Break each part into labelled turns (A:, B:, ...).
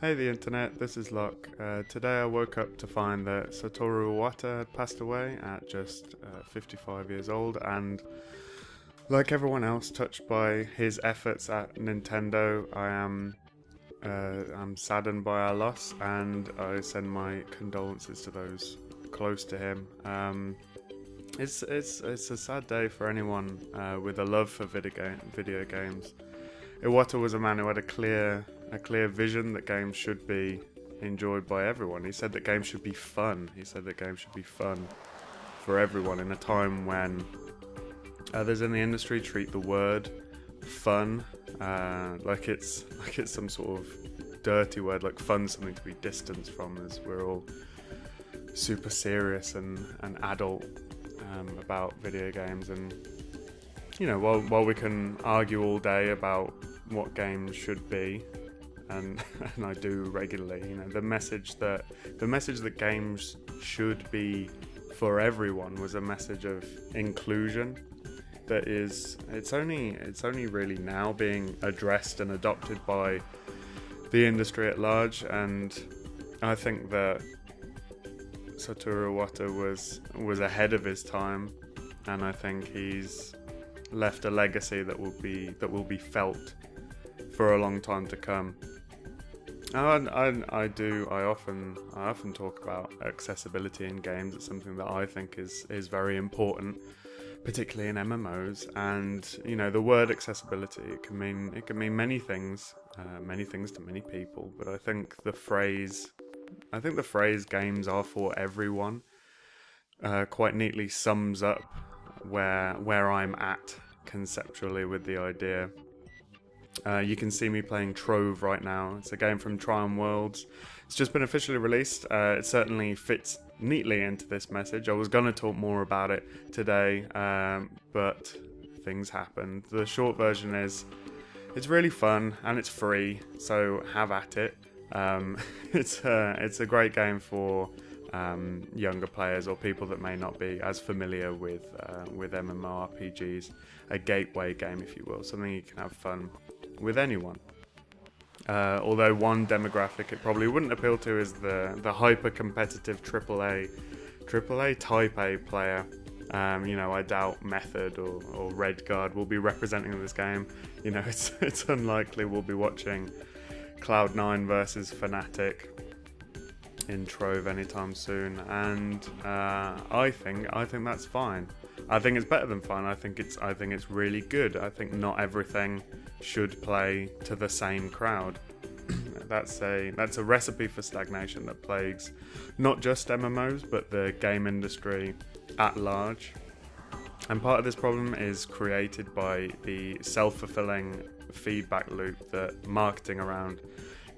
A: Hey the internet, this is Lock. Today I woke up to find that Satoru Iwata had passed away at just 55 years old, and like everyone else touched by his efforts at Nintendo, I'm saddened by our loss, and I send my condolences to those close to him. It's a sad day for anyone with a love for video games. Iwata was a man who had a clear vision that games should be enjoyed by everyone. He said that games should be fun. He said that games should be fun for everyone in a time when others in the industry treat the word fun like it's some sort of dirty word, like fun something to be distanced from, as we're all super serious and adult about video games. And you know, while we can argue all day about what games should be, and I do regularly, you know, the message that games should be for everyone was a message of inclusion that is it's only really now being addressed and adopted by the industry at large. And I think that Satoru Iwata was ahead of his time, and I think he's left a legacy that will be felt for a long time to come. I often talk about accessibility in games. It's something that I think is very important, particularly in MMOs. And you know, the word accessibility, it can mean many things to many people. But I think the phrase "games are for everyone" quite neatly sums up where I'm at conceptually with the idea. You can see me playing Trove right now. It's a game from Triumph Worlds. It's just been officially released. It certainly fits neatly into this message. I was going to talk more about it today, but things happened. The short version is, it's really fun and it's free, so have at it. It's a great game for younger players or people that may not be as familiar with MMORPGs. A gateway game, if you will, something you can have fun with anyone. Although one demographic it probably wouldn't appeal to is the hyper competitive AAA Type A player. You know, I doubt Method or Redguard will be representing this game. You know, it's unlikely we'll be watching Cloud9 versus Fnatic in Trove anytime soon, and I think that's fine. I think it's better than fun. I think it's really good. I think not everything should play to the same crowd. That's a recipe for stagnation that plagues not just MMOs but the game industry at large. And part of this problem is created by the self-fulfilling feedback loop that marketing around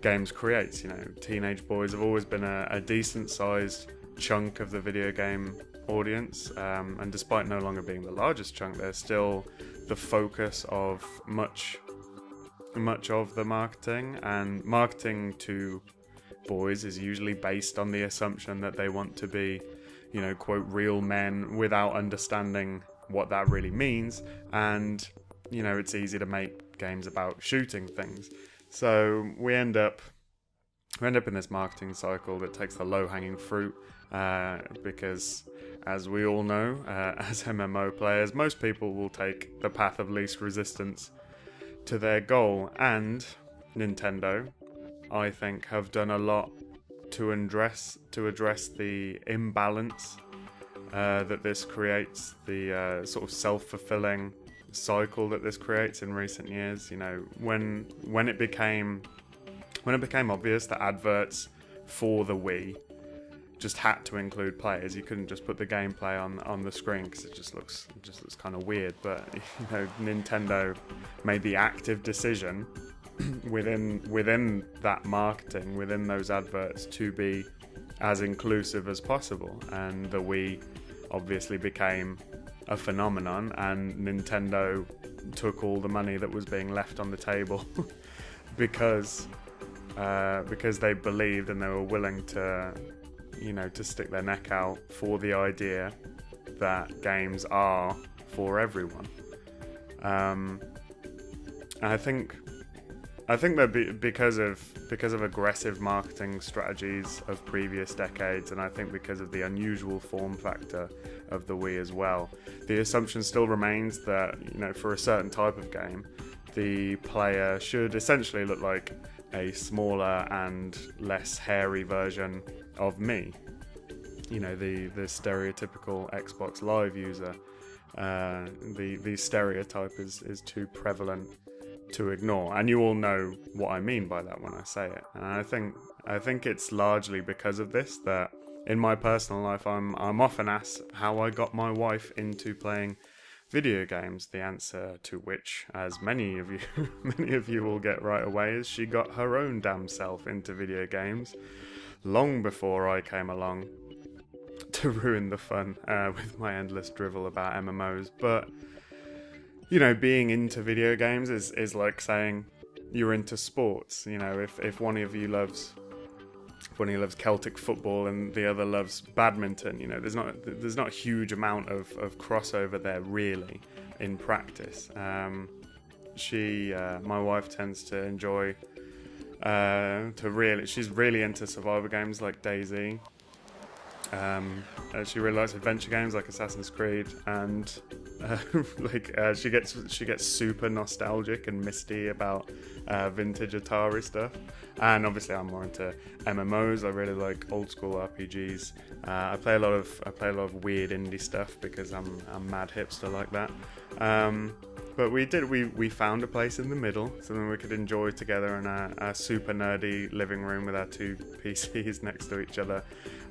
A: games creates. You know, teenage boys have always been a decent sized chunk of the video game audience, and despite no longer being the largest chunk, they're still the focus of much of the marketing. And marketing to boys is usually based on the assumption that they want to be, you know, quote, real men, without understanding what that really means. And you know, it's easy to make games about shooting things. So we end up in this marketing cycle that takes the low-hanging fruit, because, as we all know, as MMO players, most people will take the path of least resistance to their goal. And Nintendo, I think, have done a lot to address the imbalance that this creates, the sort of self-fulfilling cycle that this creates in recent years. You know, when it became obvious that adverts for the Wii just had to include players, you couldn't just put the gameplay on the screen because it just looks kind of weird. But you know, Nintendo made the active decision within that marketing, within those adverts, to be as inclusive as possible, and the Wii obviously became a phenomenon, and Nintendo took all the money that was being left on the table because they believed and they were willing to, you know, to stick their neck out for the idea that games are for everyone. And I think I think that because of aggressive marketing strategies of previous decades, and I think because of the unusual form factor of the Wii as well, the assumption still remains that, you know, for a certain type of game, the player should essentially look like a smaller and less hairy version of me. You know, the stereotypical Xbox Live user. The stereotype is too prevalent to ignore, and you all know what I mean by that when I say it. And I think it's largely because of this that in my personal life I'm often asked how I got my wife into playing video games. The answer to which, as many of you will get right away, is she got her own damn self into video games long before I came along to ruin the fun with my endless drivel about MMOs. But, you know, being into video games is like saying you're into sports. You know, if one of you loves Celtic football and the other loves badminton, you know, there's not a huge amount of crossover there really in practice. My wife tends to enjoy she's really into survival games like DayZ. She really likes adventure games like Assassin's Creed, and she gets super nostalgic and misty about vintage Atari stuff. And obviously I'm more into MMOs. I really like old school RPGs. I play a lot of weird indie stuff because I'm mad hipster like that. But we found a place in the middle, something we could enjoy together in a super nerdy living room with our two PCs next to each other.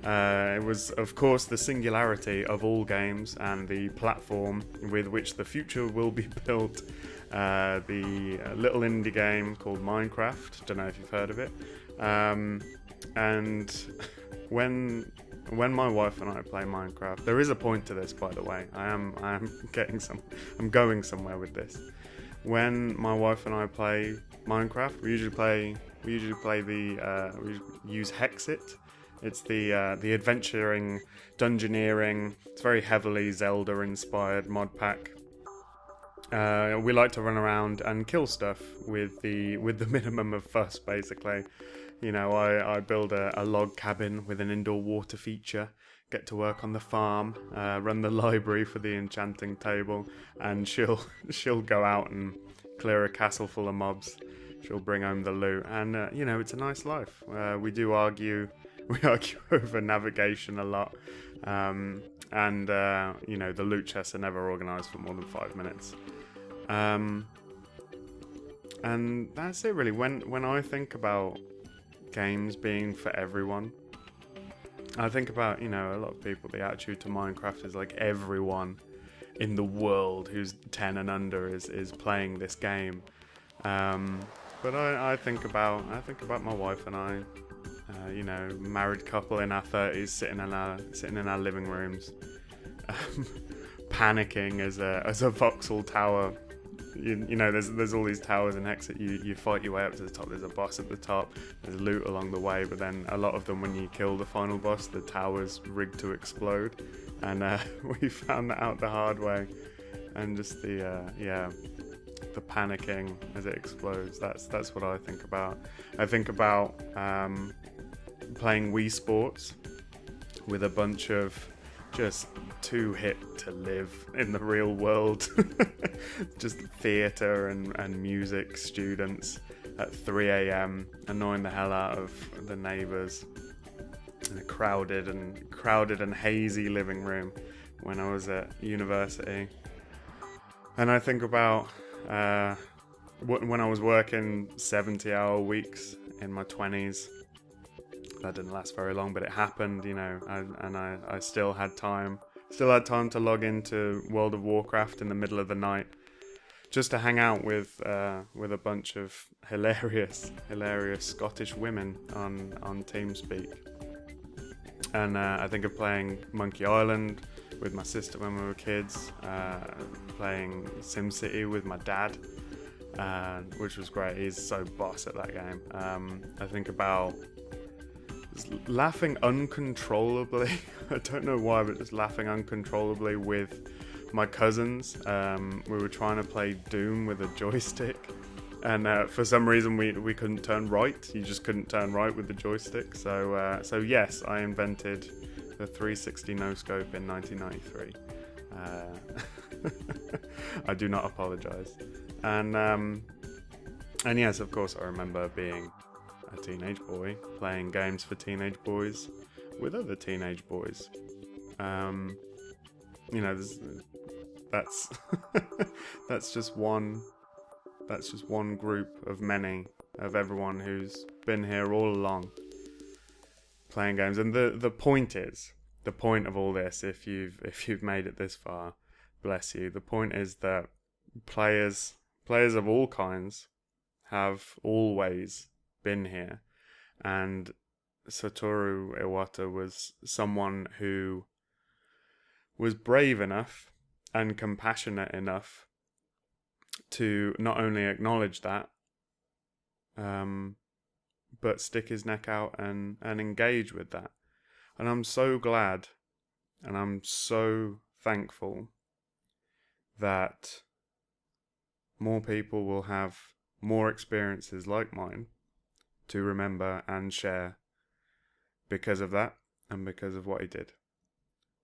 A: It was, of course, the singularity of all games and the platform with which the future will be built. The little indie game called Minecraft. Don't know if you've heard of it. And when my wife and I play Minecraft, there is a point to this, by the way. I'm going somewhere with this. When my wife and I play Minecraft, we usually use Hexit. It's the adventuring, dungeoneering. It's very heavily Zelda-inspired mod pack. We like to run around and kill stuff with the minimum of fuss, basically. You know, I build a log cabin with an indoor water feature, get to work on the farm, run the library for the enchanting table, and she'll go out and clear a castle full of mobs. She'll bring home the loot, and you know, it's a nice life. We argue over navigation a lot, and you know, the loot chests are never organised for more than 5 minutes. And that's it really. When I think about games being for everyone, I think about, you know, a lot of people, the attitude to Minecraft is like everyone in the world who's 10 and under is playing this game. But I think about my wife and I, you know, married couple in our 30s, sitting in our living rooms, panicking as a voxel tower. You know, there's all these towers in Hexit. You fight your way up to the top. There's a boss at the top. There's loot along the way, but then a lot of them, when you kill the final boss, the tower's rigged to explode. And we found that out the hard way. And just the panicking as it explodes. That's what I think about. I think about playing Wii Sports with a bunch of just too hip to live in the real world. Just theatre and music students at 3 a.m. annoying the hell out of the neighbours in a crowded and hazy living room when I was at university. And I think about when I was working 70-hour weeks in my 20s. That didn't last very long, but it happened, you know, and I still had time to log into World of Warcraft in the middle of the night, just to hang out with a bunch of hilarious Scottish women on TeamSpeak. And I think of playing Monkey Island with my sister when we were kids, playing SimCity with my dad, which was great. He's so boss at that game. I think about just laughing uncontrollably. I don't know why, but just laughing uncontrollably with my cousins. We were trying to play Doom with a joystick, And for some reason we couldn't turn right. You just couldn't turn right with the joystick. So yes, I invented the 360 no scope in 1993. I do not apologize. And yes, of course, I remember being a teenage boy playing games for teenage boys with other teenage boys. You know, that's that's just one group of many of everyone who's been here all along playing games. And the point of all this, if you've made it this far, bless you. The point is that players of all kinds have always been here, and Satoru Iwata was someone who was brave enough and compassionate enough to not only acknowledge that, but stick his neck out and engage with that. And I'm so glad and I'm so thankful that more people will have more experiences like mine to remember and share because of that and because of what he did.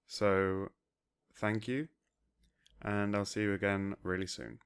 A: So, thank you, and I'll see you again really soon.